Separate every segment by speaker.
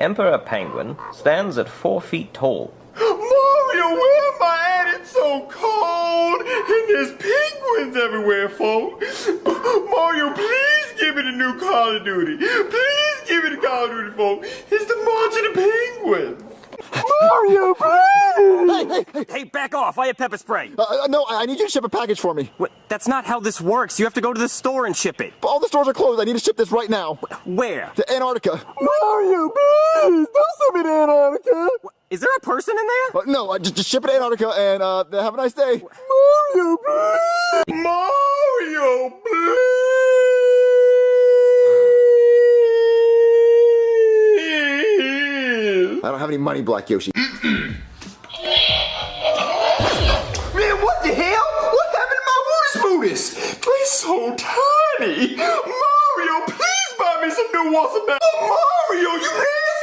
Speaker 1: emperor penguin stands at 4 feet tall.
Speaker 2: Mario, where am I at? It's so cold, and there's penguins everywhere, folks. Mario, please give me the new Call of Duty. Please give me the Call of Duty, folks. It's the March of the Penguins. Mario, please!
Speaker 3: Hey, back off! I have pepper spray!
Speaker 4: No, I need you to ship a package for me.
Speaker 3: What? That's not how this works. You have to go to the store and ship it.
Speaker 4: But all the stores are closed. I need to ship this right now.
Speaker 3: Where?
Speaker 4: To Antarctica.
Speaker 2: Mario, please! Don't send me to Antarctica!
Speaker 3: Is there a person in there?
Speaker 4: No, just ship it to Antarctica and have a nice day.
Speaker 2: Mario, please! Mario, please!
Speaker 4: I don't have any money, Black Yoshi.
Speaker 2: Man, what the hell? What happened to my water smoothies? They're so tiny. Mario, please buy me some new water now. Mario, you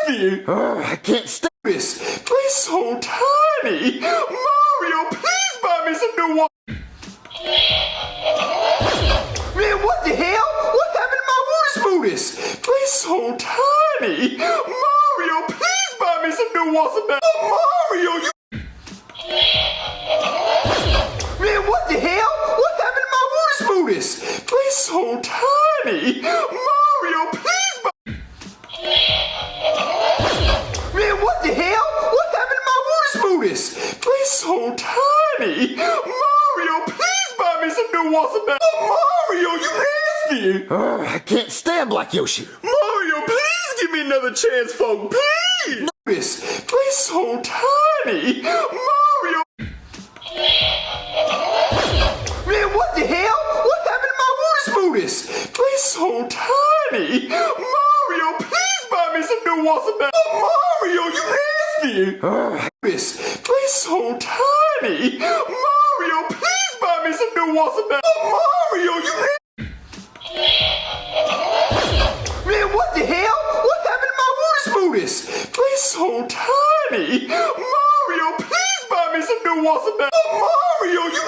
Speaker 2: nasty.
Speaker 4: I can't stand
Speaker 2: This. They're so tiny. Mario, please buy me some new water. Man, what the hell? What happened to my water smoothies? They're so tiny. Mario, please buy me some new water now. Mario, you... Man, what the hell? What happened to my water smoothies? They're so tiny. Mario, please buy... Man, what the hell? What happened to my water smoothies? They're so tiny. Mario, please buy me some new water now. Mario, you nasty.
Speaker 4: I can't stand Black Yoshi.
Speaker 2: Mario, please give me another chance, folks. Please. This. They're so tiny. Mario. Man, what the hell? What happened to my water smoothies? They're so tiny. Mario, please buy me some new water now. Mario, you nasty. This. They're so tiny. Mario, please buy me some new water now. Mario, you nasty. Man, what the hell? What happened to my water smoothies? They're so tiny. Mario, please buy me some new water now. Mario, you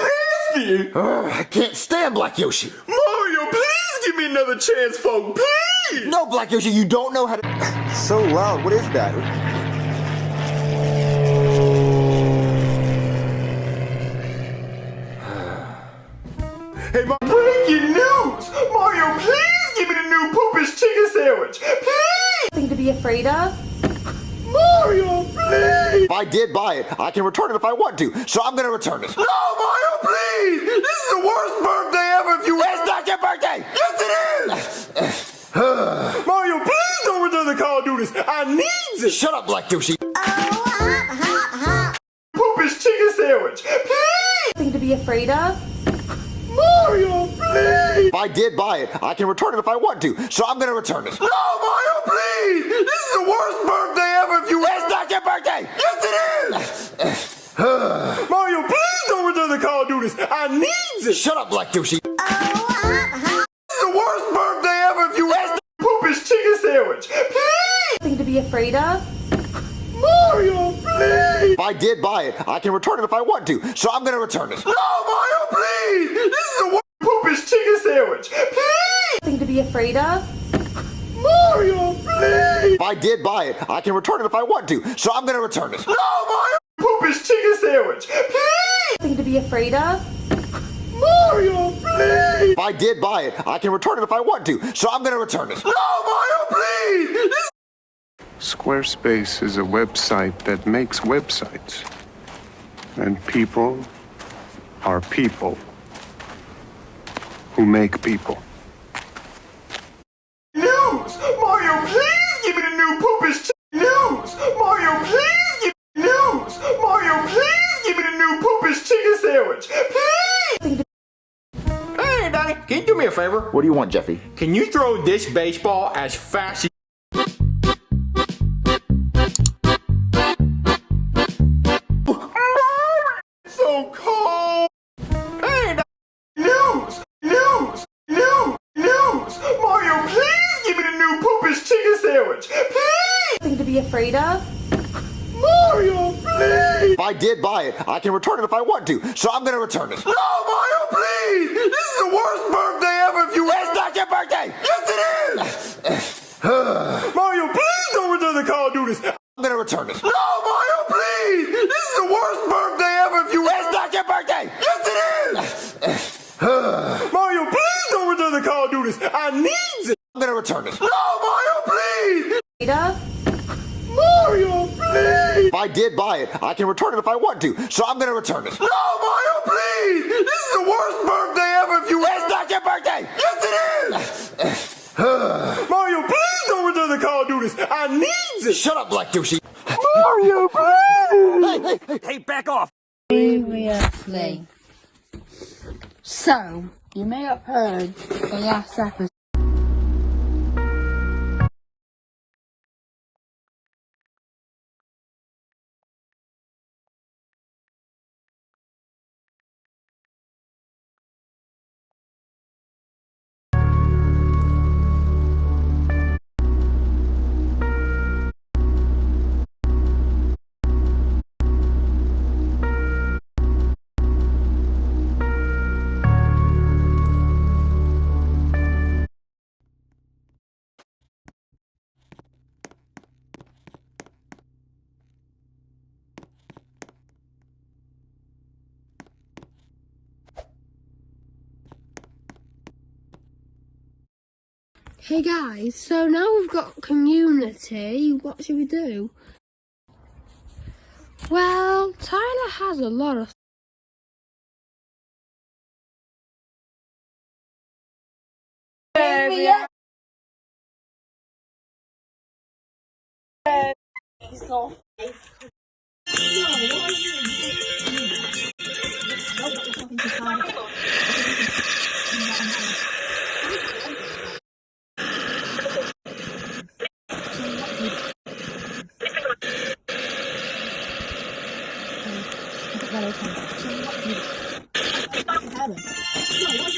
Speaker 2: nasty.
Speaker 4: I can't stand Black Yoshi.
Speaker 2: Mario, please give me another chance, folks. Please.
Speaker 4: No, Black Yoshi, you don't know how to... So loud, what is that?
Speaker 2: Hey, breaking news! Mario, please give me the new poopish chicken sandwich. Please.
Speaker 5: Nothing to be afraid of?
Speaker 2: Mario, please.
Speaker 4: If I did buy it, I can return it if I want to, so I'm gonna return it.
Speaker 2: No, Mario, please! This is the worst birthday ever if you...
Speaker 4: It's not your birthday!
Speaker 2: Yes, it is! Mario, please don't return the Call of Duties. I need it.
Speaker 4: Shut up, Black Yoshi.
Speaker 2: Poopish chicken sandwich. Please!
Speaker 5: Nothing to be afraid of?
Speaker 2: Mario, please!
Speaker 4: If I did buy it, I can return it if I want to, so I'm gonna return it.
Speaker 2: No, Mario, please! This is the worst birthday ever if you...
Speaker 4: It's not your birthday!
Speaker 2: Yes, it is! Mario, please don't return the Call of Duties. I need it.
Speaker 4: Shut up, Black Yoshi.
Speaker 2: This is the worst birthday ever if you... Poopish chicken sandwich. Please!
Speaker 5: Nothing to be afraid of?
Speaker 2: Mario, please!
Speaker 4: If I did buy it, I can return it if I want to, so I'm gonna return it.
Speaker 2: No, Mario, please! This is the worst poopish chicken sandwich. Please!
Speaker 5: Nothing to be afraid of?
Speaker 2: Mario, please!
Speaker 4: If I did buy it, I can return it if I want to, so I'm gonna return it.
Speaker 2: No, Mario! Poopish chicken sandwich. Please!
Speaker 5: Nothing to be afraid of?
Speaker 2: Mario, please!
Speaker 4: If I did buy it, I can return it if I want to, so I'm gonna return it.
Speaker 2: No, Mario, please! This...
Speaker 6: Squarespace is a website that makes websites. And people are people who make people.
Speaker 2: News! Mario, please give me the new poopish news! Mario, please give me news! Mario, please give me the new poopish chicken sandwich! Please! Hey, Daddy, can you do me a favor?
Speaker 4: What do you want, Jeffy?
Speaker 2: Can you throw this baseball as fast as... So cold! Hey, news! News! News! News! Mario, please give me the new poopish chicken sandwich! Please!
Speaker 5: Nothing to be afraid of?
Speaker 2: Mario, please!
Speaker 4: If I did buy it, I can return it if I want to, so I'm gonna return it.
Speaker 2: No, Mario, please! This is the worst birthday ever if you...
Speaker 4: It's not your birthday!
Speaker 2: Yes, it is! Mario, please don't return the call. Do this.
Speaker 4: I'm gonna return it.
Speaker 2: No, Mario, please. This is the worst birthday ever. If you
Speaker 4: It's not your birthday!
Speaker 2: Yes, it is. Mario, please don't return the call. Do this. I need it.
Speaker 4: I'm gonna return it.
Speaker 2: No, Mario, please.
Speaker 5: Afraid of?
Speaker 2: Mario, please.
Speaker 4: If I did buy it, I can return it if I want to. So I'm gonna return it.
Speaker 2: No, Mario, please. This is the worst birthday ever. If you
Speaker 4: It's not your birthday!
Speaker 2: Yes, it is. Mario, please don't return the call. Do this. I need it.
Speaker 4: Shut up, Black Douchey.
Speaker 2: Mario, please.
Speaker 3: Hey, back off!
Speaker 7: Seriously. So, you may have heard the last episode.
Speaker 8: Hey guys, so now we've got community, what should we do? Well, Tyler has a lot of
Speaker 7: So what